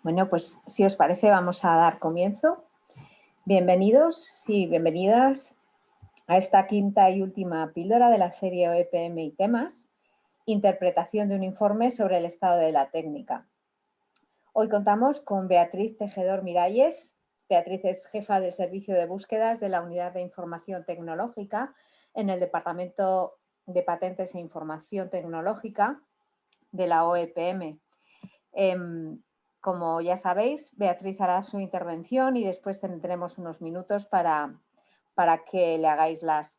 Bueno, pues si os parece vamos a dar comienzo. Bienvenidos y bienvenidas a esta quinta y última píldora de la serie OEPM y temas, interpretación de un informe sobre el estado de la técnica. Hoy contamos con Beatriz Tejedor Miralles. Beatriz es jefa del Servicio de Búsquedas de la Unidad de Información Tecnológica en el Departamento de Patentes e Información Tecnológica de la OEPM. Como ya sabéis, Beatriz hará su intervención y después tendremos unos minutos para que le hagáis las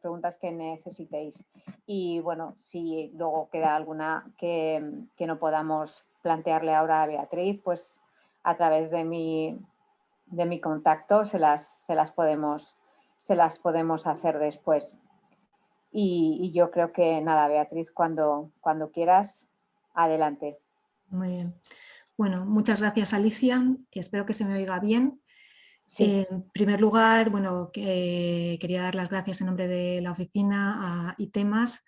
preguntas que necesitéis. Y bueno, si luego queda alguna que no podamos plantearle ahora a Beatriz, pues a través de mi contacto se las podemos hacer después. Y yo creo que nada, Beatriz, cuando quieras, adelante. Muy bien. Bueno, muchas gracias, Alicia. Espero que se me oiga bien. Sí. En primer lugar, bueno, quería dar las gracias en nombre de la oficina a ITemas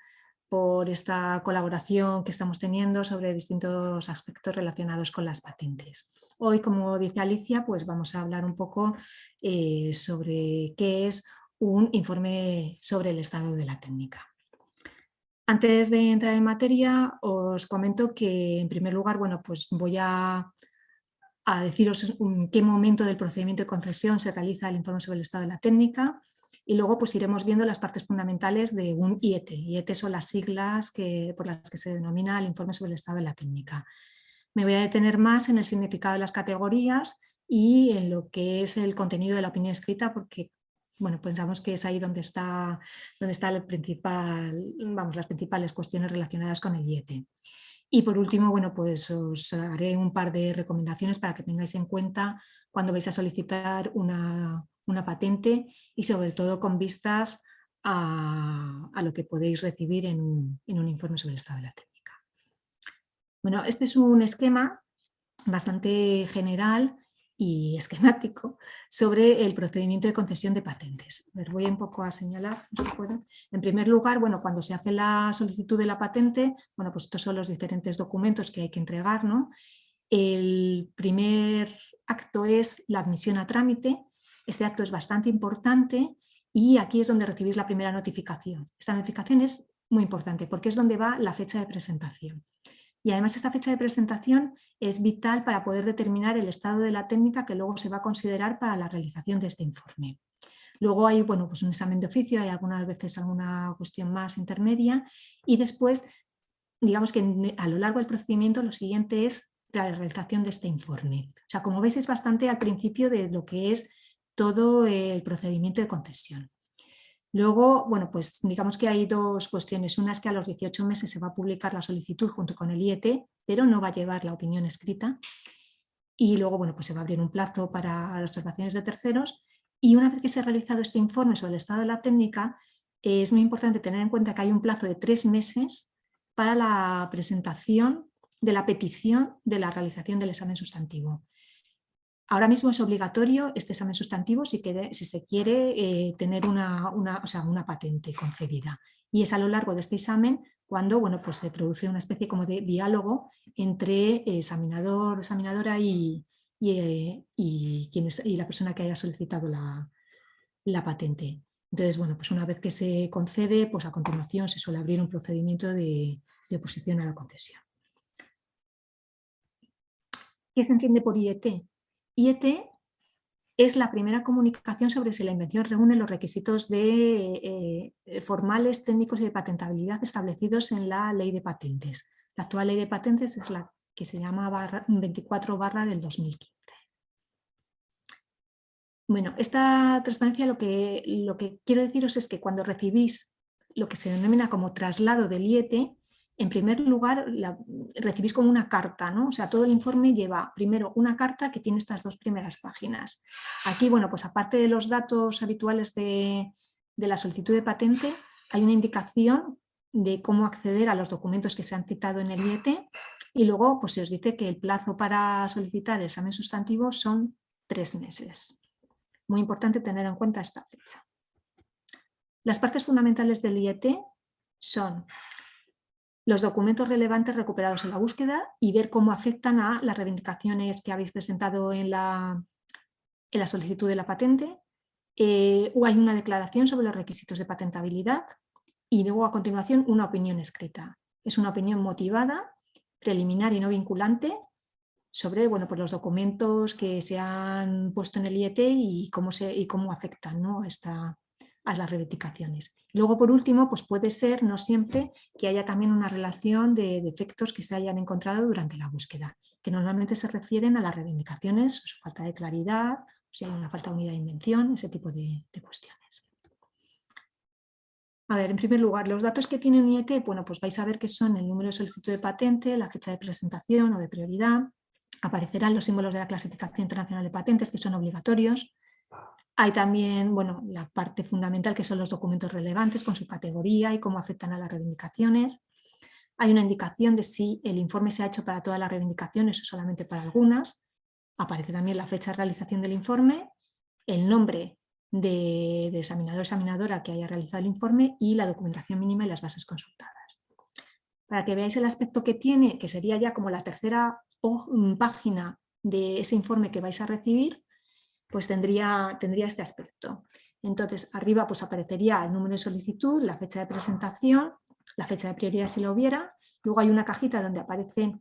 por esta colaboración que estamos teniendo sobre distintos aspectos relacionados con las patentes. Hoy, como dice Alicia, pues vamos a hablar un poco sobre qué es un informe sobre el estado de la técnica. Antes de entrar en materia, os comento que, en primer lugar, bueno, pues voy a deciros en qué momento del procedimiento de concesión se realiza el informe sobre el estado de la técnica y luego pues iremos viendo las partes fundamentales de un IET. IET son las siglas por las que se denomina el informe sobre el estado de la técnica. Me voy a detener más en el significado de las categorías y en lo que es el contenido de la opinión escrita, porque bueno, pensamos que es ahí donde está el principal, vamos, las principales cuestiones relacionadas con el IET. Y por último, bueno, pues os haré un par de recomendaciones para que tengáis en cuenta cuando vais a solicitar una patente y sobre todo con vistas a lo que podéis recibir en un informe sobre el estado de la técnica. Bueno, este es un esquema bastante general y esquemático sobre el procedimiento de concesión de patentes. A ver, voy un poco a señalar, no se puede. En primer lugar, bueno, cuando se hace la solicitud de la patente, bueno, pues estos son los diferentes documentos que hay que entregar, ¿no? El primer acto es la admisión a trámite. Este acto es bastante importante y aquí es donde recibís la primera notificación. Esta notificación es muy importante porque es donde va la fecha de presentación. Y además esta fecha de presentación es vital para poder determinar el estado de la técnica que luego se va a considerar para la realización de este informe. Luego hay bueno, pues un examen de oficio, hay algunas veces alguna cuestión más intermedia y después, digamos que a lo largo del procedimiento lo siguiente es la realización de este informe. O sea, como veis es bastante al principio de lo que es todo el procedimiento de concesión. Luego, bueno, pues digamos que hay dos cuestiones. Una es que a los 18 meses se va a publicar la solicitud junto con el IET, pero no va a llevar la opinión escrita. Y luego, bueno, pues se va a abrir un plazo para las observaciones de terceros. Y una vez que se ha realizado este informe sobre el estado de la técnica, es muy importante tener en cuenta que hay un plazo de 3 meses para la presentación de la petición de la realización del examen sustantivo. Ahora mismo es obligatorio este examen sustantivo si se quiere tener una patente concedida. Y es a lo largo de este examen cuando bueno, pues se produce una especie como de diálogo entre examinador, examinadora y la persona que haya solicitado la patente. Entonces, bueno, pues una vez que se concede, pues a continuación se suele abrir un procedimiento de oposición a la concesión. ¿Qué se entiende por IET? IET es la primera comunicación sobre si la invención reúne los requisitos formales, técnicos y de patentabilidad establecidos en la Ley de Patentes. La actual Ley de Patentes es la que se llama 24 del 2015. Bueno, esta transparencia lo que quiero deciros es que cuando recibís lo que se denomina como traslado del IET, en primer lugar recibís como una carta, ¿no? O sea, todo el informe lleva primero una carta que tiene estas 2 primeras páginas. Aquí, bueno, pues aparte de los datos habituales de la solicitud de patente, hay una indicación de cómo acceder a los documentos que se han citado en el IET y luego pues se os dice que el plazo para solicitar el examen sustantivo son 3 meses. Muy importante tener en cuenta esta fecha. Las partes fundamentales del IET son los documentos relevantes recuperados en la búsqueda y ver cómo afectan a las reivindicaciones que habéis presentado en la solicitud de la patente. O hay una declaración sobre los requisitos de patentabilidad y luego a continuación una opinión escrita. Es una opinión motivada, preliminar y no vinculante sobre pues los documentos que se han puesto en el IET y cómo afectan, ¿no?, a las reivindicaciones. Luego, por último, pues puede ser, no siempre, que haya también una relación de defectos que se hayan encontrado durante la búsqueda, que normalmente se refieren a las reivindicaciones, su falta de claridad, si hay una falta de unidad de invención, ese tipo de cuestiones. A ver, en primer lugar, los datos que tiene un IET, bueno, pues vais a ver que son el número de solicitud de patente, la fecha de presentación o de prioridad, aparecerán los símbolos de la clasificación internacional de patentes que son obligatorios. Hay también, bueno, la parte fundamental que son los documentos relevantes con su categoría y cómo afectan a las reivindicaciones. Hay una indicación de si el informe se ha hecho para todas las reivindicaciones o solamente para algunas. Aparece también la fecha de realización del informe, el nombre de examinador o examinadora que haya realizado el informe y la documentación mínima y las bases consultadas. Para que veáis el aspecto que tiene, que sería ya como la tercera página de ese informe que vais a recibir, pues tendría este aspecto. Entonces, arriba pues aparecería el número de solicitud, la fecha de presentación, la fecha de prioridad si lo hubiera. Luego hay una cajita donde aparece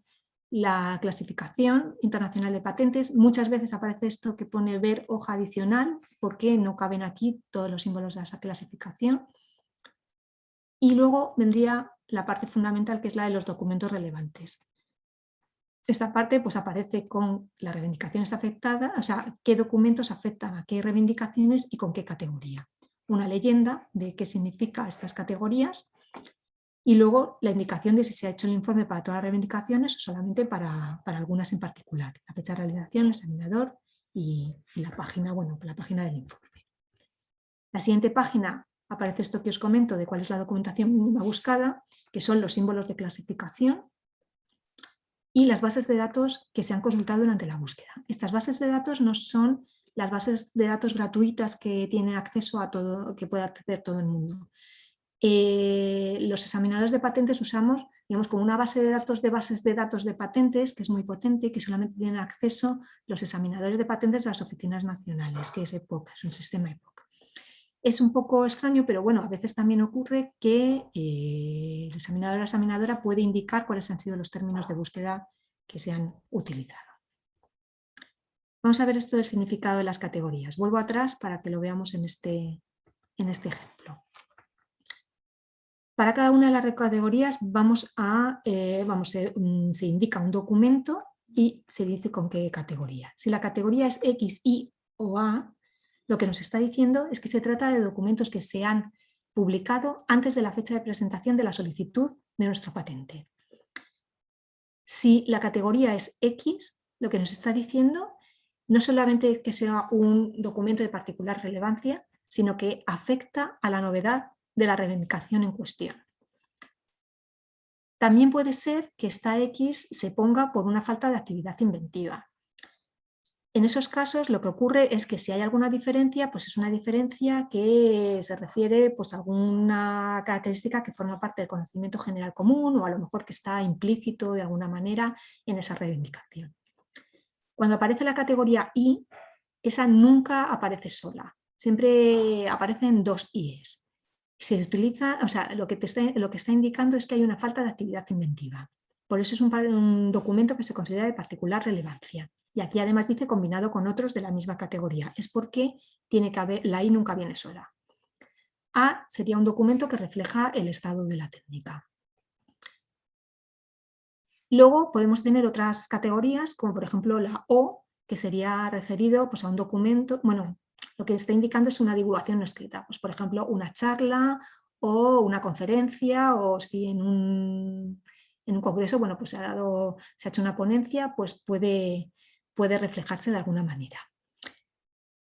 la clasificación internacional de patentes. Muchas veces aparece esto que pone ver hoja adicional, porque no caben aquí todos los símbolos de esa clasificación. Y luego vendría la parte fundamental, que es la de los documentos relevantes. Esta parte pues aparece con las reivindicaciones afectadas, o sea, qué documentos afectan a qué reivindicaciones y con qué categoría. Una leyenda de qué significa estas categorías y luego la indicación de si se ha hecho el informe para todas las reivindicaciones o solamente para algunas en particular. La fecha de realización, el examinador y la página, bueno, la página del informe. La siguiente página aparece esto que os comento de cuál es la documentación mínima buscada, que son los símbolos de clasificación y las bases de datos que se han consultado durante la búsqueda. Estas bases de datos no son las bases de datos gratuitas que tienen acceso a todo, que puede acceder todo el mundo. Los examinadores de patentes usamos, digamos, como una base de datos de bases de datos de patentes, que es muy potente y que solamente tienen acceso los examinadores de patentes de las oficinas nacionales, que es EPOC, es un sistema EPOC. Es un poco extraño, pero bueno, a veces también ocurre que el examinador o la examinadora puede indicar cuáles han sido los términos de búsqueda que se han utilizado. Vamos a ver esto del significado de las categorías. Vuelvo atrás para que lo veamos en este ejemplo. Para cada una de las categorías se indica un documento y se dice con qué categoría. Si la categoría es X, Y o A, lo que nos está diciendo es que se trata de documentos que se han publicado antes de la fecha de presentación de la solicitud de nuestra patente. Si la categoría es X, lo que nos está diciendo no solamente que sea un documento de particular relevancia, sino que afecta a la novedad de la reivindicación en cuestión. También puede ser que esta X se ponga por una falta de actividad inventiva. En esos casos lo que ocurre es que si hay alguna diferencia, pues es una diferencia que se refiere pues, a alguna característica que forma parte del conocimiento general común o a lo mejor que está implícito de alguna manera en esa reivindicación. Cuando aparece la categoría I, esa nunca aparece sola, siempre aparecen dos I's. Se utiliza, o sea, lo que está indicando es que hay una falta de actividad inventiva. Por eso es un documento que se considera de particular relevancia. Y aquí además dice combinado con otros de la misma categoría. Es porque tiene que haber, la I nunca viene sola. A sería un documento que refleja el estado de la técnica. Luego podemos tener otras categorías, como por ejemplo la O, que sería referido pues, a un documento, bueno, lo que está indicando es una divulgación no escrita, pues, por ejemplo, una charla o una conferencia, o si en un congreso bueno, pues se ha hecho una ponencia, pues puede reflejarse de alguna manera.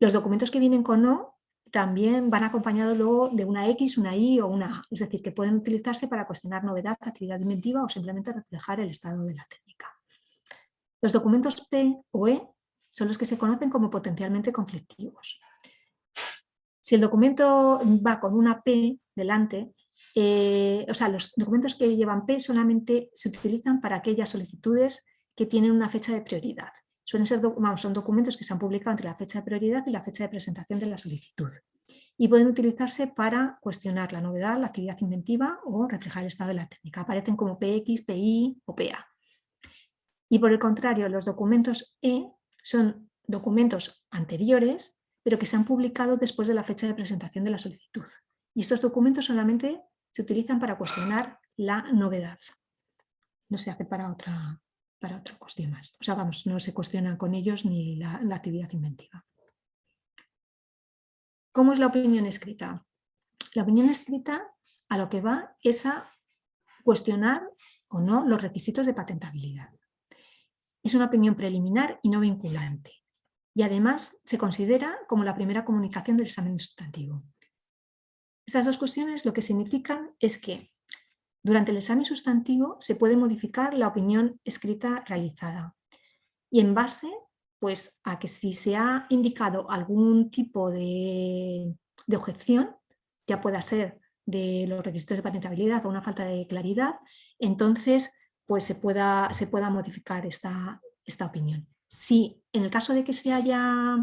Los documentos que vienen con O también van acompañados luego de una X, una Y o una A, es decir, que pueden utilizarse para cuestionar novedad, actividad inventiva o simplemente reflejar el estado de la técnica. Los documentos P o E son los que se conocen como potencialmente conflictivos. Si el documento va con una P delante, o sea, los documentos que llevan P solamente se utilizan para aquellas solicitudes que tienen una fecha de prioridad. Suelen ser, son documentos que se han publicado entre la fecha de prioridad y la fecha de presentación de la solicitud. Y pueden utilizarse para cuestionar la novedad, la actividad inventiva o reflejar el estado de la técnica. Aparecen como PX, PI o PA. Y por el contrario, los documentos E son documentos anteriores, pero que se han publicado después de la fecha de presentación de la solicitud. Y estos documentos solamente se utilizan para cuestionar la novedad. No se hace para otra cuestión más. O sea, vamos, no se cuestiona con ellos ni la actividad inventiva. ¿Cómo es la opinión escrita? La opinión escrita a lo que va es a cuestionar o no los requisitos de patentabilidad. Es una opinión preliminar y no vinculante. Y además se considera como la primera comunicación del examen sustantivo. Estas dos cuestiones lo que significan es que durante el examen sustantivo se puede modificar la opinión escrita realizada. Y en base pues, a que si se ha indicado algún tipo de objeción, ya pueda ser de los requisitos de patentabilidad o una falta de claridad, entonces pues, se pueda modificar esta opinión. Si en el caso de que se haya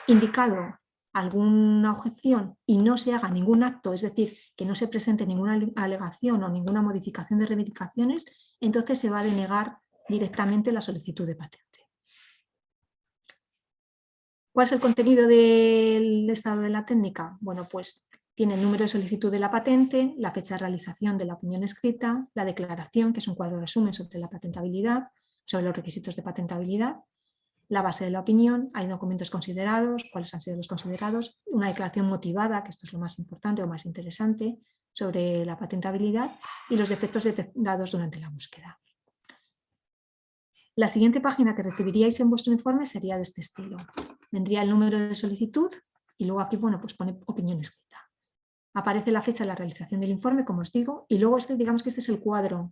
indicado alguna objeción y no se haga ningún acto, es decir, que no se presente ninguna alegación o ninguna modificación de reivindicaciones, entonces se va a denegar directamente la solicitud de patente. ¿Cuál es el contenido del estado de la técnica? Bueno, pues tiene el número de solicitud de la patente, la fecha de realización de la opinión escrita, la declaración, que es un cuadro resumen sobre la patentabilidad, sobre los requisitos de patentabilidad, la base de la opinión, hay documentos considerados, cuáles han sido los considerados, una declaración motivada, que esto es lo más importante o más interesante, sobre la patentabilidad y los defectos detectados durante la búsqueda. La siguiente página que recibiríais en vuestro informe sería de este estilo. Vendría el número de solicitud y luego aquí bueno, pues pone opinión escrita. Aparece la fecha de la realización del informe, como os digo, y luego digamos que este es el cuadro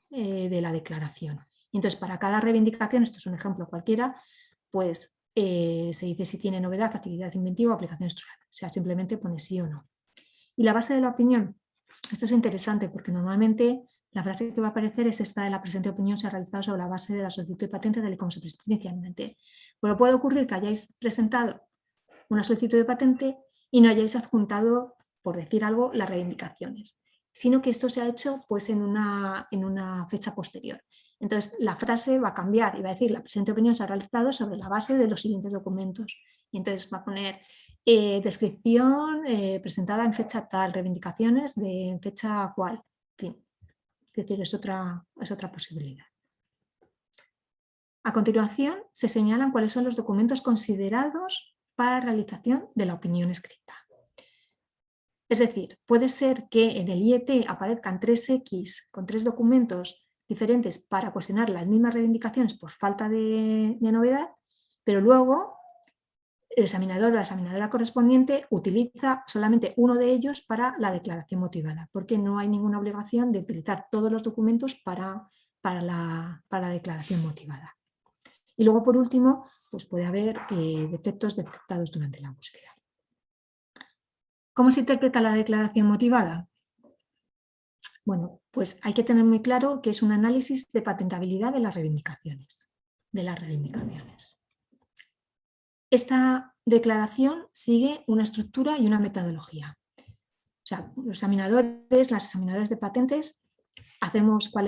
de la declaración. Entonces, para cada reivindicación, esto es un ejemplo cualquiera, pues se dice si tiene novedad, actividad inventiva o aplicación estructural. O sea, simplemente pone sí o no. Y la base de la opinión. Esto es interesante porque normalmente la frase que va a aparecer es esta de la presente opinión se ha realizado sobre la base de la solicitud de patente tal y como se presentó inicialmente. Pero puede ocurrir que hayáis presentado una solicitud de patente y no hayáis adjuntado, por decir algo, las reivindicaciones, sino que esto se ha hecho pues, en una fecha posterior. Entonces la frase va a cambiar y va a decir la presente opinión se ha realizado sobre la base de los siguientes documentos. Y entonces va a poner descripción presentada en fecha tal, reivindicaciones en fecha cual. En fin, es decir, es otra posibilidad. A continuación se señalan cuáles son los documentos considerados para la realización de la opinión escrita. Es decir, puede ser que en el IET aparezcan 3X con 3 documentos diferentes para cuestionar las mismas reivindicaciones por falta de novedad, pero luego el examinador o la examinadora correspondiente utiliza solamente uno de ellos para la declaración motivada, porque no hay ninguna obligación de utilizar todos los documentos para la declaración motivada. Y luego, por último, pues puede haber defectos detectados durante la búsqueda. ¿Cómo se interpreta la declaración motivada? Bueno, pues hay que tener muy claro que es un análisis de patentabilidad de las reivindicaciones. Esta declaración sigue una estructura y una metodología. O sea, los examinadores, las examinadoras de patentes, vemos cuál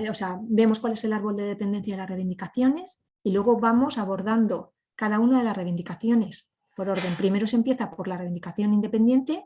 es el árbol de dependencia de las reivindicaciones y luego vamos abordando cada una de las reivindicaciones por orden. Primero se empieza por la reivindicación independiente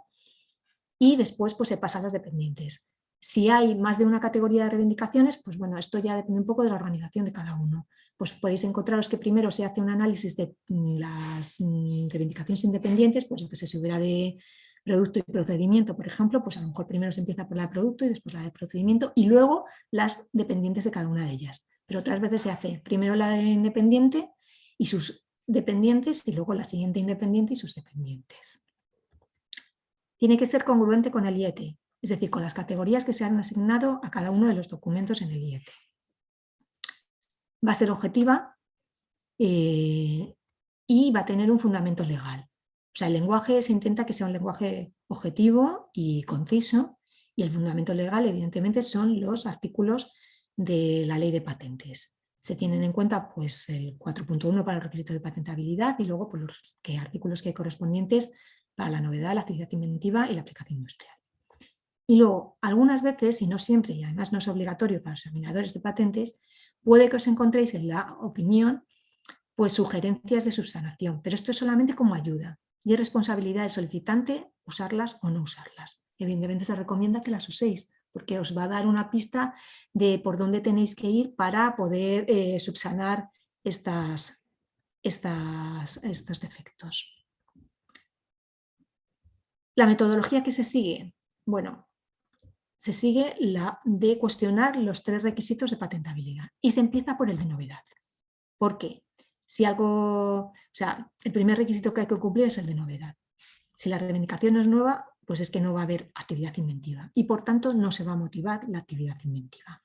y después pues, se pasa a las dependientes. Si hay más de una categoría de reivindicaciones, pues bueno, esto ya depende un poco de la organización de cada uno. Pues podéis encontraros que primero se hace un análisis de las reivindicaciones independientes, pues lo que se hubiera de producto y procedimiento, por ejemplo, pues a lo mejor primero se empieza por la de producto y después la de procedimiento y luego las dependientes de cada una de ellas. Pero otras veces se hace primero la de independiente y sus dependientes y luego la siguiente independiente y sus dependientes. Tiene que ser congruente con el IET, es decir, con las categorías que se han asignado a cada uno de los documentos en el IET. Va a ser objetiva y va a tener un fundamento legal. O sea, el lenguaje se intenta que sea un lenguaje objetivo y conciso Y el fundamento legal, evidentemente, son los artículos de la Ley de Patentes. Se tienen en cuenta pues, el 4.1 para los requisitos de patentabilidad y luego pues, los artículos que hay correspondientes para la novedad, la actividad inventiva y la aplicación industrial. Y luego, algunas veces, y no siempre, y además no es obligatorio para los examinadores de patentes, puede que os encontréis en la opinión pues, sugerencias de subsanación, pero esto es solamente como ayuda y es responsabilidad del solicitante usarlas o no usarlas. Evidentemente se recomienda que las uséis, porque os va a dar una pista de por dónde tenéis que ir para poder subsanar estos defectos. La metodología que se sigue, bueno, se sigue la de cuestionar los 3 requisitos de patentabilidad y se empieza por el de novedad. ¿Por qué? Si algo, o sea, el primer requisito que hay que cumplir es el de novedad. Si la reivindicación no es nueva, pues es que no va a haber actividad inventiva y por tanto no se va a motivar la actividad inventiva.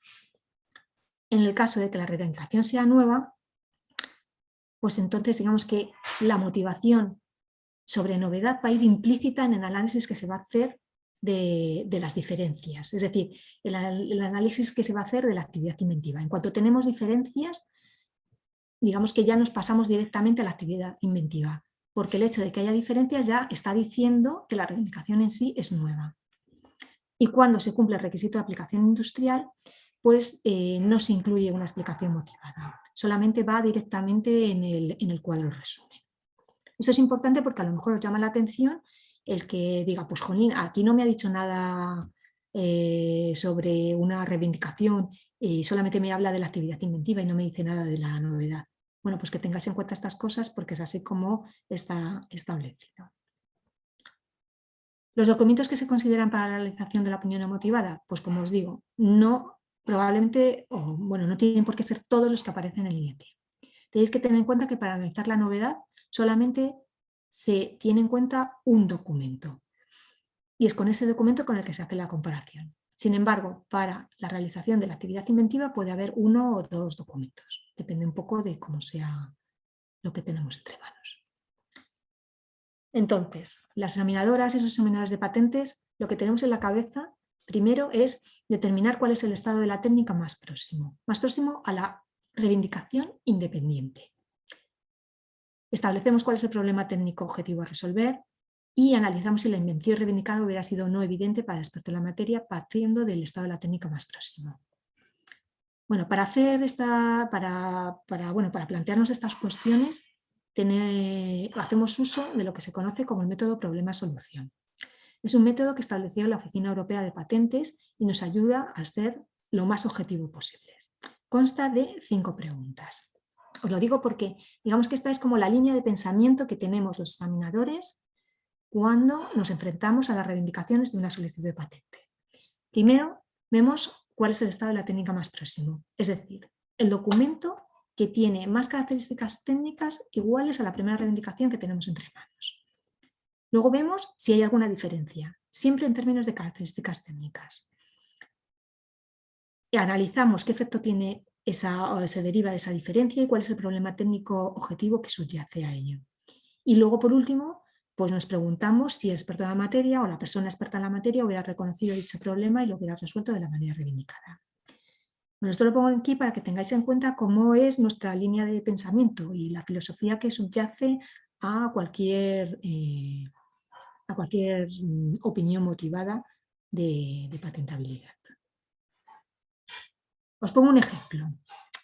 En el caso de que la reivindicación sea nueva, pues entonces digamos que la motivación sobre novedad va a ir implícita en el análisis que se va a hacer de las diferencias, es decir, el análisis que se va a hacer de la actividad inventiva. En cuanto tenemos diferencias, digamos que ya nos pasamos directamente a la actividad inventiva, porque el hecho de que haya diferencias ya está diciendo que la reivindicación en sí es nueva. Y cuando se cumple el requisito de aplicación industrial, pues no se incluye una explicación motivada, solamente va directamente en el cuadro resumen. Esto es importante porque a lo mejor os llama la atención el que diga, pues jolín, aquí no me ha dicho nada sobre una reivindicación y solamente me habla de la actividad inventiva y no me dice nada de la novedad. Bueno, pues que tengáis en cuenta estas cosas porque es así como está establecido. ¿Los documentos que se consideran para la realización de la opinión no motivada? Pues como os digo, no probablemente, o bueno, no tienen por qué ser todos los que aparecen en el IET. Tenéis que tener en cuenta que para analizar la novedad solamente se tiene en cuenta un documento y es con ese documento con el que se hace la comparación. Sin embargo, para la realización de la actividad inventiva puede haber 1 o 2 documentos, depende un poco de cómo sea lo que tenemos entre manos. Entonces, las examinadoras y los examinadores de patentes, lo que tenemos en la cabeza primero es determinar cuál es el estado de la técnica más próximo a la reivindicación independiente. Establecemos cuál es el problema técnico objetivo a resolver y analizamos si la invención reivindicada hubiera sido no evidente para el experto en la materia partiendo del estado de la técnica más próximo. Bueno, para plantearnos estas cuestiones hacemos uso de lo que se conoce como el método problema-solución. Es un método que estableció la Oficina Europea de Patentes y nos ayuda a ser lo más objetivo posible. Consta de 5 preguntas. Os lo digo porque digamos que esta es como la línea de pensamiento que tenemos los examinadores cuando nos enfrentamos a las reivindicaciones de una solicitud de patente. Primero, vemos cuál es el estado de la técnica más próximo, es decir, el documento que tiene más características técnicas iguales a la primera reivindicación que tenemos entre manos. Luego vemos si hay alguna diferencia, siempre en términos de características técnicas. Y analizamos qué efecto tiene se deriva de esa diferencia y cuál es el problema técnico objetivo que subyace a ello. Y luego, por último, pues nos preguntamos si el experto en la materia o la persona experta en la materia hubiera reconocido dicho problema y lo hubiera resuelto de la manera reivindicada. Bueno, esto lo pongo aquí para que tengáis en cuenta cómo es nuestra línea de pensamiento y la filosofía que subyace a cualquier opinión motivada de patentabilidad. Os pongo un ejemplo.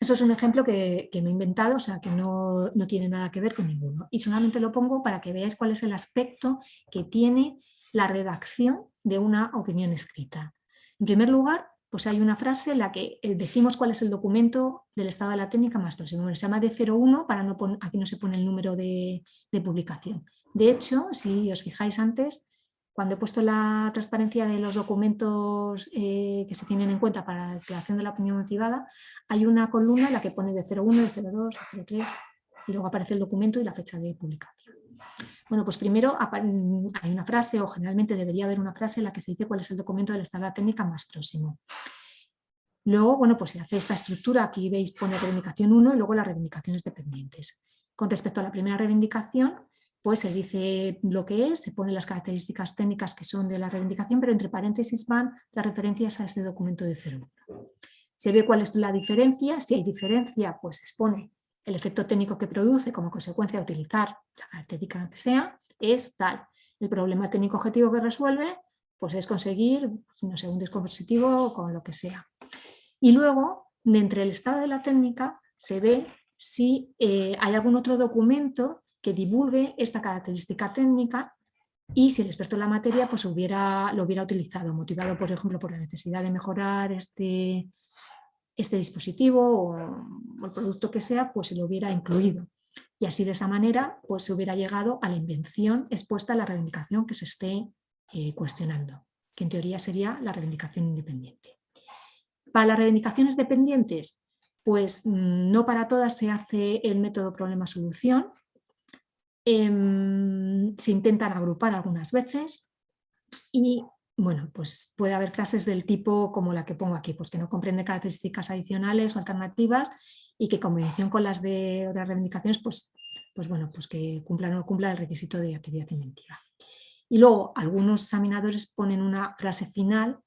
Esto es un ejemplo que me he inventado, o sea que no tiene nada que ver con ninguno. Y solamente lo pongo para que veáis cuál es el aspecto que tiene la redacción de una opinión escrita. En primer lugar, pues hay una frase en la que decimos cuál es el documento del estado de la técnica más próximo. Se llama D01 para no poner, aquí no se pone el número de publicación. De hecho, si os fijáis antes, cuando he puesto la transparencia de los documentos que se tienen en cuenta para la creación de la opinión motivada, hay una columna en la que pone de 01, de 02, de 03 y luego aparece el documento y la fecha de publicación. Bueno, pues primero hay una frase, o generalmente debería haber una frase en la que se dice cuál es el documento del estado de la técnica más próximo. Luego, bueno, pues se hace esta estructura, aquí veis pone reivindicación 1 y luego las reivindicaciones dependientes. Con respecto a la primera reivindicación, pues se dice lo que es, se ponen las características técnicas que son de la reivindicación, pero entre paréntesis van las referencias a este documento de 01. Se ve cuál es la diferencia, si hay diferencia, pues se expone el efecto técnico que produce como consecuencia de utilizar la característica que sea, es tal. El problema técnico objetivo que resuelve, pues es conseguir, no sé, un dispositivo con lo que sea. Y luego, de entre el estado de la técnica, se ve si hay algún otro documento que divulgue esta característica técnica y si el experto en la materia pues, lo hubiera utilizado, motivado, por ejemplo, por la necesidad de mejorar este dispositivo o el producto que sea, pues se lo hubiera incluido. Y así de esa manera pues, se hubiera llegado a la invención expuesta a la reivindicación que se esté cuestionando, que en teoría sería la reivindicación independiente. Para las reivindicaciones dependientes, pues no para todas se hace el método problema-solución. Se intentan agrupar algunas veces y bueno, pues puede haber frases del tipo como la que pongo aquí, pues que no comprende características adicionales o alternativas y que en combinación con las de otras reivindicaciones, pues bueno, pues que cumpla o no cumpla el requisito de actividad inventiva. Y luego algunos examinadores ponen una frase final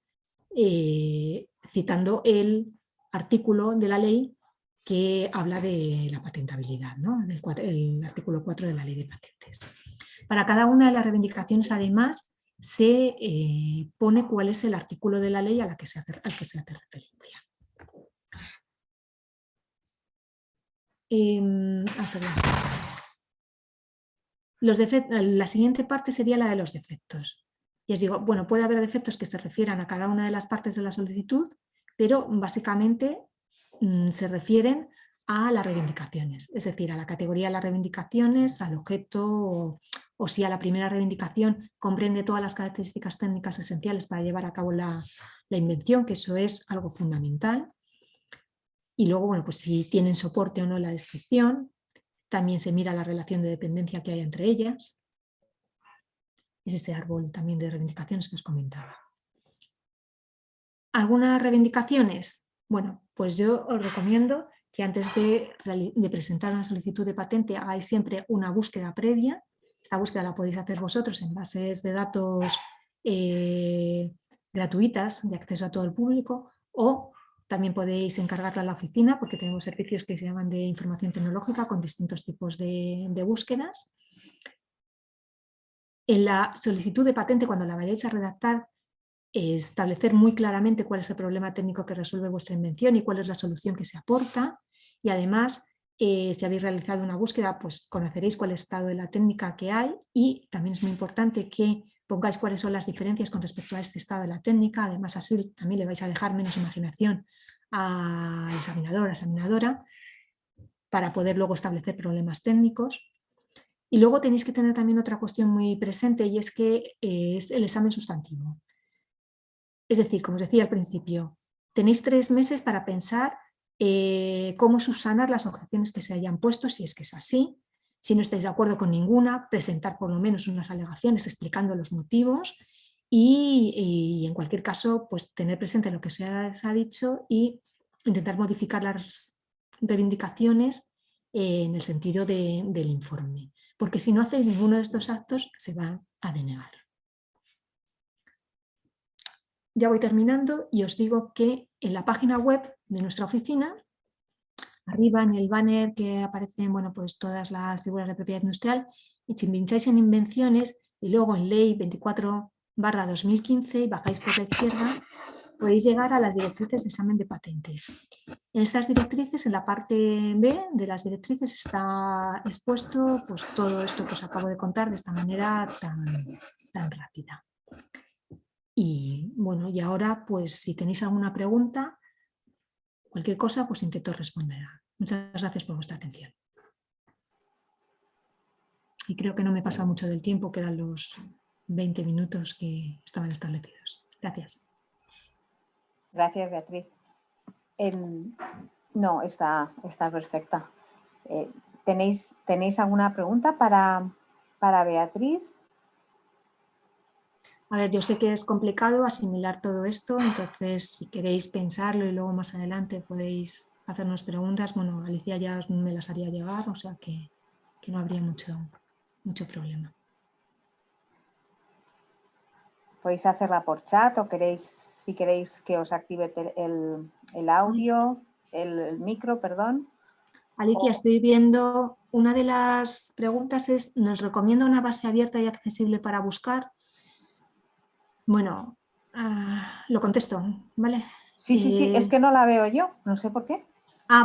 citando el artículo de la ley que habla de la patentabilidad, ¿no? El artículo 4 de la ley de patentes. Para cada una de las reivindicaciones, además, se pone cuál es el artículo de la ley al que se hace referencia. La siguiente parte sería la de los defectos. Y os digo, bueno, puede haber defectos que se refieran a cada una de las partes de la solicitud, pero básicamente se refieren a las reivindicaciones, es decir, a la categoría de las reivindicaciones, al objeto o si a la primera reivindicación comprende todas las características técnicas esenciales para llevar a cabo la invención, que eso es algo fundamental. Y luego, bueno, pues si tienen soporte o no la descripción, también se mira la relación de dependencia que hay entre ellas. Es ese árbol también de reivindicaciones que os comentaba. ¿Algunas reivindicaciones? Bueno, pues yo os recomiendo que antes de presentar una solicitud de patente hagáis siempre una búsqueda previa. Esta búsqueda la podéis hacer vosotros en bases de datos gratuitas de acceso a todo el público o también podéis encargarla a la oficina porque tenemos servicios que se llaman de información tecnológica con distintos tipos de búsquedas. En la solicitud de patente, cuando la vayáis a redactar, establecer muy claramente cuál es el problema técnico que resuelve vuestra invención y cuál es la solución que se aporta. Y además, si habéis realizado una búsqueda, pues conoceréis cuál es el estado de la técnica que hay y también es muy importante que pongáis cuáles son las diferencias con respecto a este estado de la técnica. Además, así también le vais a dejar menos imaginación al examinador, a la examinadora, para poder luego establecer problemas técnicos. Y luego tenéis que tener también otra cuestión muy presente y es que es el examen sustantivo. Es decir, como os decía al principio, tenéis 3 meses para pensar cómo subsanar las objeciones que se hayan puesto, si es que es así. Si no estáis de acuerdo con ninguna, presentar por lo menos unas alegaciones explicando los motivos y en cualquier caso, pues tener presente lo que se ha dicho y intentar modificar las reivindicaciones en el sentido del informe. Porque si no hacéis ninguno de estos actos, se va a denegar. Ya voy terminando y os digo que en la página web de nuestra oficina, arriba en el banner que aparecen pues todas las figuras de propiedad industrial, y si pincháis en invenciones y luego en ley 24/2015 y bajáis por la izquierda, podéis llegar a las directrices de examen de patentes. En estas directrices, en la parte B de las directrices, está expuesto pues, todo esto que os acabo de contar de esta manera tan rápida. Y bueno, y ahora pues si tenéis alguna pregunta, cualquier cosa, pues intento responder. Muchas gracias por vuestra atención. Y creo que no me he pasado mucho del tiempo, que eran los 20 minutos que estaban establecidos. Gracias. Gracias, Beatriz. No, está perfecta. ¿Tenéis alguna pregunta para Beatriz? A ver, yo sé que es complicado asimilar todo esto, entonces si queréis pensarlo y luego más adelante podéis hacernos preguntas, bueno, Alicia ya me las haría llegar, o sea que no habría mucho mucho problema. Podéis hacerla por chat o si queréis que os active el audio, el micro, perdón. Alicia, estoy viendo, una de las preguntas es, ¿nos recomienda una base abierta y accesible para buscar? Bueno, lo contesto, ¿vale? Sí, es que no la veo yo, no sé por qué.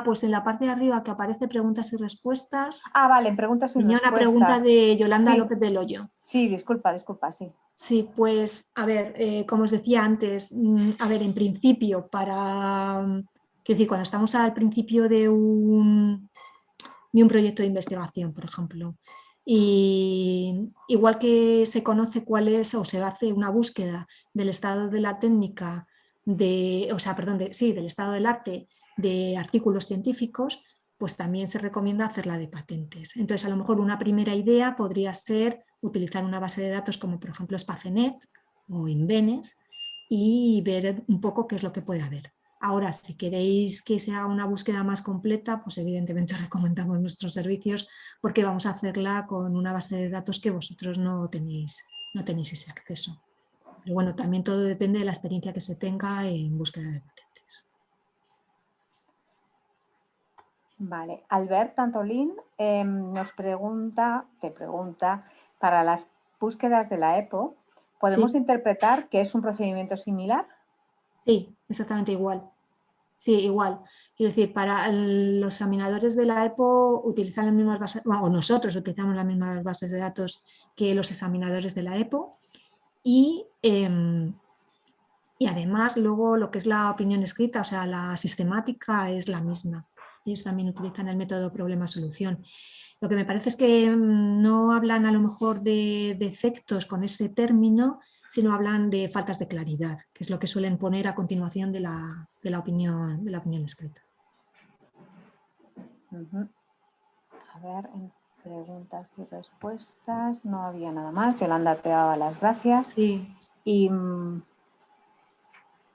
Pues en la parte de arriba que aparece preguntas y respuestas. Vale, en preguntas y tenía respuestas. una pregunta de Yolanda Sí. López del Hoyo. Sí, disculpa, sí. Sí, pues a ver, como os decía antes, a ver, en principio, quiero decir, cuando estamos al principio de un proyecto de investigación, por ejemplo, y igual que se conoce cuál es o se hace una búsqueda del estado de la técnica, del estado del arte de artículos científicos, pues también se recomienda hacerla de patentes. Entonces, a lo mejor una primera idea podría ser utilizar una base de datos como por ejemplo Spacenet o Invenes y ver un poco qué es lo que puede haber. Ahora, si queréis que sea una búsqueda más completa, pues evidentemente recomendamos nuestros servicios porque vamos a hacerla con una base de datos que vosotros no tenéis ese acceso. Pero bueno, también todo depende de la experiencia que se tenga en búsqueda de patentes. Vale, Albert Antolín te pregunta, para las búsquedas de la EPO, ¿podemos interpretar que es un procedimiento similar? Sí, exactamente igual. Sí, igual. Quiero decir, para los examinadores de la EPO utilizan las mismas bases, o nosotros utilizamos las mismas bases de datos que los examinadores de la EPO y además luego lo que es la opinión escrita, o sea, la sistemática es la misma. Ellos también utilizan el método problema-solución. Lo que me parece es que no hablan a lo mejor de defectos con ese término, sino hablan de faltas de claridad, que es lo que suelen poner a continuación de la opinión escrita. A ver, en preguntas y respuestas no había nada más. Yolanda te daba las gracias. Sí. Y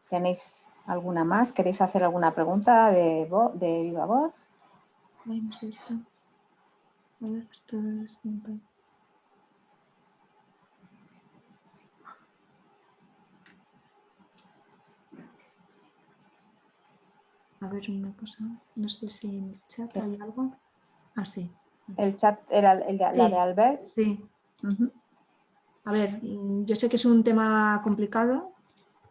¿tenéis alguna más? ¿Queréis hacer alguna pregunta de viva voz? Vemos esto. A ver, esto es... A ver, una cosa, no sé si en el chat hay algo. Sí. El chat era la de Albert. Sí. A ver, yo sé que es un tema complicado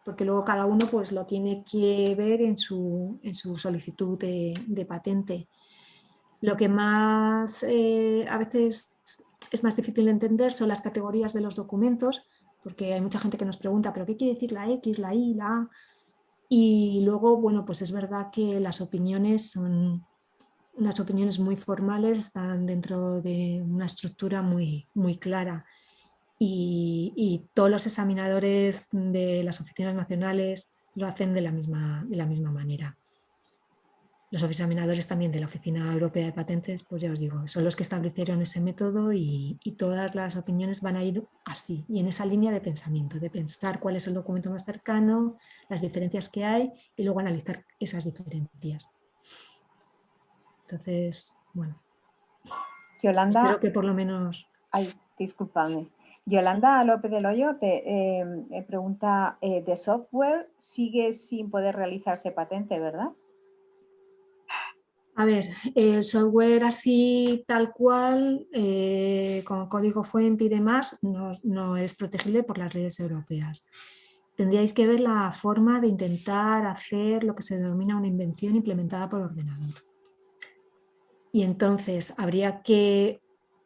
porque luego cada uno pues lo tiene que ver en su solicitud de patente. Lo que más a veces es más difícil de entender son las categorías de los documentos, porque hay mucha gente que nos pregunta, ¿pero qué quiere decir la X, la Y, la A? Y luego, bueno, pues es verdad que las opiniones son unas opiniones muy formales, están dentro de una estructura muy, muy clara. Y todos los examinadores de las oficinas nacionales lo hacen de la misma manera. Los examinadores también de la Oficina Europea de Patentes, pues ya os digo, son los que establecieron ese método y todas las opiniones van a ir así, y en esa línea de pensamiento, de pensar cuál es el documento más cercano, las diferencias que hay y luego analizar esas diferencias. Entonces, bueno, Yolanda, espero que por lo menos... Ay, discúlpame. Yolanda sí. López del Hoyo te pregunta, ¿de software sigue sin poder realizarse patente, verdad? A ver, el software así tal cual, con código fuente y demás, no es protegible por las leyes europeas. Tendríais que ver la forma de intentar hacer lo que se denomina una invención implementada por ordenador. Y entonces habría que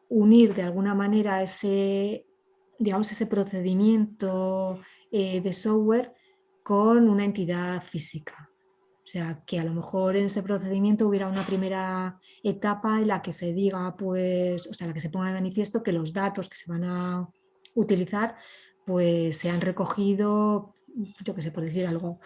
unir de alguna manera ese procedimiento de software con una entidad física. O sea, que a lo mejor en ese procedimiento hubiera una primera etapa en la que se diga, pues, o sea, en la que se ponga de manifiesto que los datos que se van a utilizar, pues se han recogido, yo qué sé, por decir algo,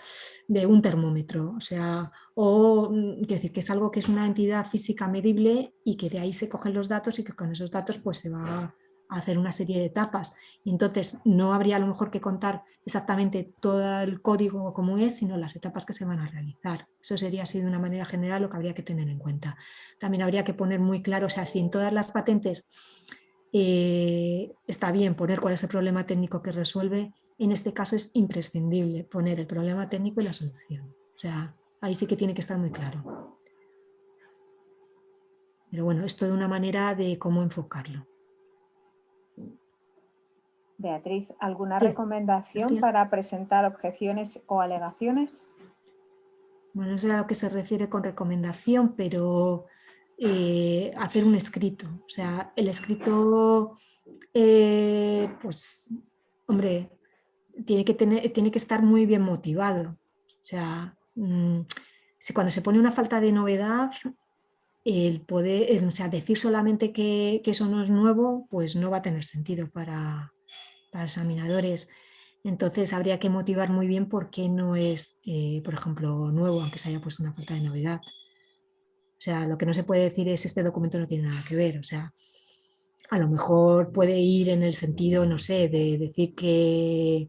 de un termómetro. O sea, quiero decir, que es algo que es una entidad física medible y que de ahí se cogen los datos y que con esos datos pues se va a hacer una serie de etapas. Y entonces no habría a lo mejor que contar exactamente todo el código como es, sino las etapas que se van a realizar. Eso sería así de una manera general lo que habría que tener en cuenta. También habría que poner muy claro, o sea, si en todas las patentes está bien poner cuál es el problema técnico que resuelve. En este caso es imprescindible poner el problema técnico y la solución. O sea, ahí sí que tiene que estar muy claro. Pero bueno, esto de una manera de cómo enfocarlo. Beatriz, ¿alguna Sí, recomendación García. para presentar objeciones o alegaciones? Bueno, no sé a lo que se refiere con recomendación, pero hacer un escrito. O sea, el escrito, pues, hombre, tiene que estar muy bien motivado. O sea, si cuando se pone una falta de novedad, el poder, o sea, decir solamente que eso no es nuevo, pues no va a tener sentido para examinadores. Entonces habría que motivar muy bien por qué no es, por ejemplo, nuevo, aunque se haya puesto una falta de novedad. O sea, lo que no se puede decir es este documento no tiene nada que ver. O sea, a lo mejor puede ir en el sentido, no sé, de decir que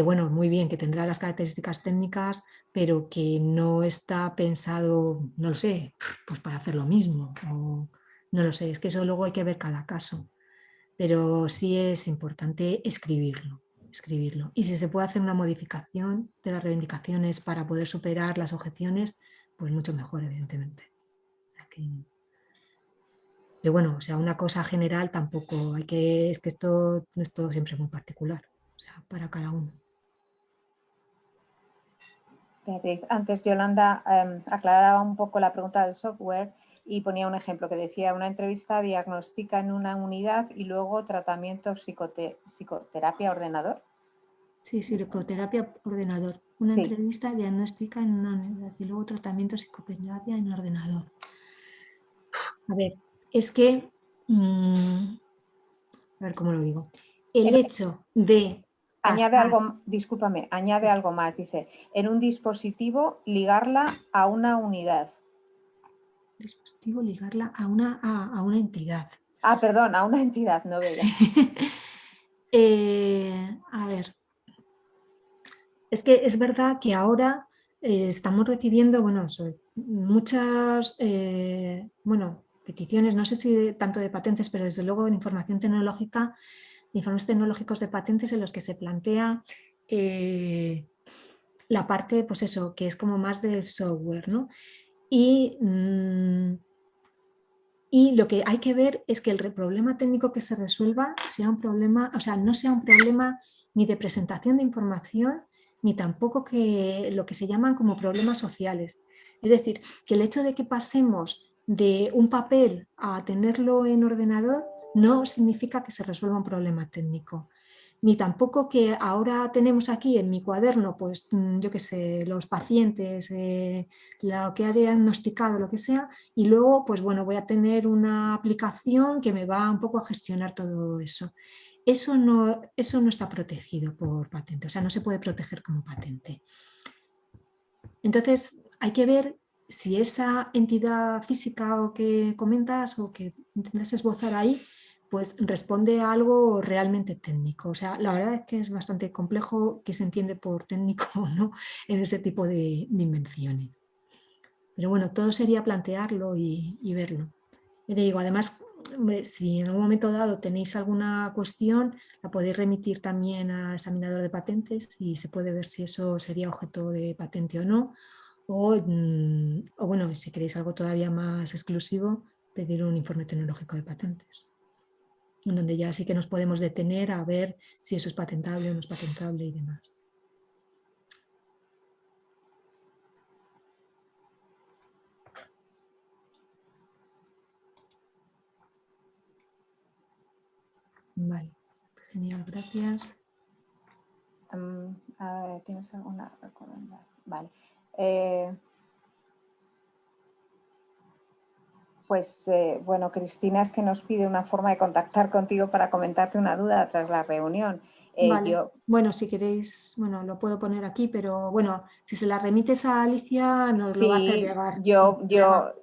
bueno, muy bien, que tendrá las características técnicas, pero que no está pensado, no lo sé, pues para hacer lo mismo. O, no lo sé, es que eso luego hay que ver cada caso. Pero sí es importante escribirlo. Y si se puede hacer una modificación de las reivindicaciones para poder superar las objeciones, pues mucho mejor, evidentemente. Aquí. Pero bueno, o sea, una cosa general tampoco hay que, es que esto no es todo siempre muy particular, o sea, para cada uno. Beatriz, antes Yolanda aclaraba un poco la pregunta del software y ponía un ejemplo que decía una entrevista diagnóstica en una unidad y luego tratamiento psicoterapia ordenador. Sí, psicoterapia ordenador. Una Sí, entrevista diagnóstica en una unidad y luego tratamiento psicoterapia en ordenador. A ver, es que, a ver cómo lo digo. El hecho de añade pasar, algo, discúlpame, añade algo más. Dice, en un dispositivo ligarla a una unidad. dispositivo, ligarla a una entidad. Ah, perdón, a una entidad, no veía. Sí. A ver, es que es verdad que ahora estamos recibiendo, bueno, muchas, bueno, peticiones, no sé si tanto de patentes, pero desde luego en información tecnológica, informes tecnológicos de patentes en los que se plantea la parte, pues eso, que es como más del software, ¿no? Y, y lo que hay que ver es que el problema técnico que se resuelva sea un problema, o sea, no sea un problema ni de presentación de información, ni tampoco que lo que se llaman como problemas sociales. Es decir, que el hecho de que pasemos de un papel a tenerlo en ordenador no significa que se resuelva un problema técnico. Ni tampoco que ahora tenemos aquí en mi cuaderno, pues yo qué sé, los pacientes, lo que ha diagnosticado, lo que sea, y luego, pues bueno, voy a tener una aplicación que me va un poco a gestionar todo eso. Eso no está protegido por patente, o sea, no se puede proteger como patente. Entonces, hay que ver si esa entidad física o que comentas o que intentas esbozar ahí, pues responde a algo realmente técnico. O sea, la verdad es que es bastante complejo que se entiende por técnico o no en ese tipo de invenciones. Pero bueno, todo sería plantearlo y verlo. Y te digo, además, hombre, si en algún momento dado tenéis alguna cuestión, la podéis remitir también a examinador de patentes y se puede ver si eso sería objeto de patente o no. O bueno, si queréis algo todavía más exclusivo, pedir un informe tecnológico de patentes, en donde ya sí que nos podemos detener a ver si eso es patentable o no es patentable y demás. Vale, genial, gracias. A ver, ¿tienes alguna recomendación? Vale. Pues bueno, Cristina es que nos pide una forma de contactar contigo para comentarte una duda tras la reunión. Vale, Yo bueno, si queréis, bueno, lo puedo poner aquí, pero bueno, si se la remites a Alicia, nos lo va a hacer sí, llegar sin problema.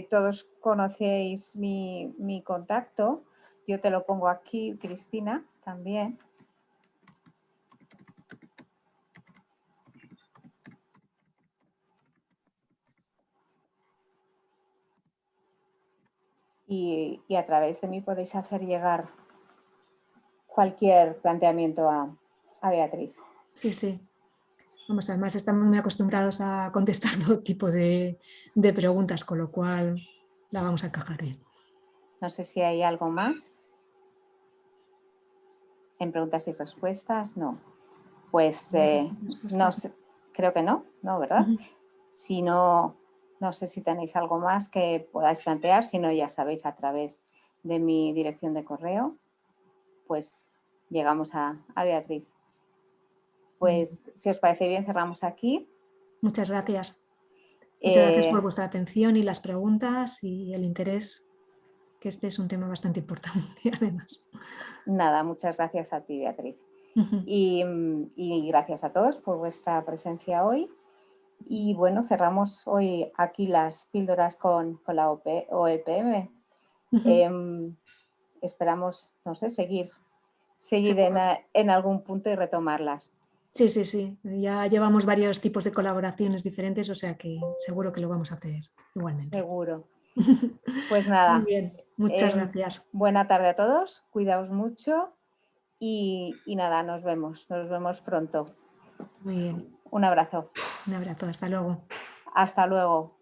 todos conocéis mi contacto. Yo te lo pongo aquí, Cristina, también. y a través de mí podéis hacer llegar cualquier planteamiento a Beatriz. Sí, sí. Vamos, además estamos muy acostumbrados a contestar todo tipo de preguntas, con lo cual la vamos a encajar bien. No sé si hay algo más. En preguntas y respuestas, no. Pues no sé, creo que no, ¿verdad? Si no, no sé si tenéis algo más que podáis plantear, si no, ya sabéis, a través de mi dirección de correo, pues llegamos a Beatriz. Pues si os parece bien, cerramos aquí. Muchas gracias. Muchas gracias por vuestra atención y las preguntas y el interés, que este es un tema bastante importante además. Nada, muchas gracias a ti, Beatriz. Y gracias a todos por vuestra presencia hoy. Y bueno, cerramos hoy aquí las píldoras con la OEPM. Esperamos, no sé, seguir en algún punto y retomarlas. Sí, sí, sí. Ya llevamos varios tipos de colaboraciones diferentes, o sea que seguro que lo vamos a hacer igualmente. Seguro. Pues nada. Muy bien, muchas gracias. Buena tarde a todos, cuidaos mucho y nada, nos vemos pronto. Muy bien. Un abrazo. Un abrazo, hasta luego. Hasta luego.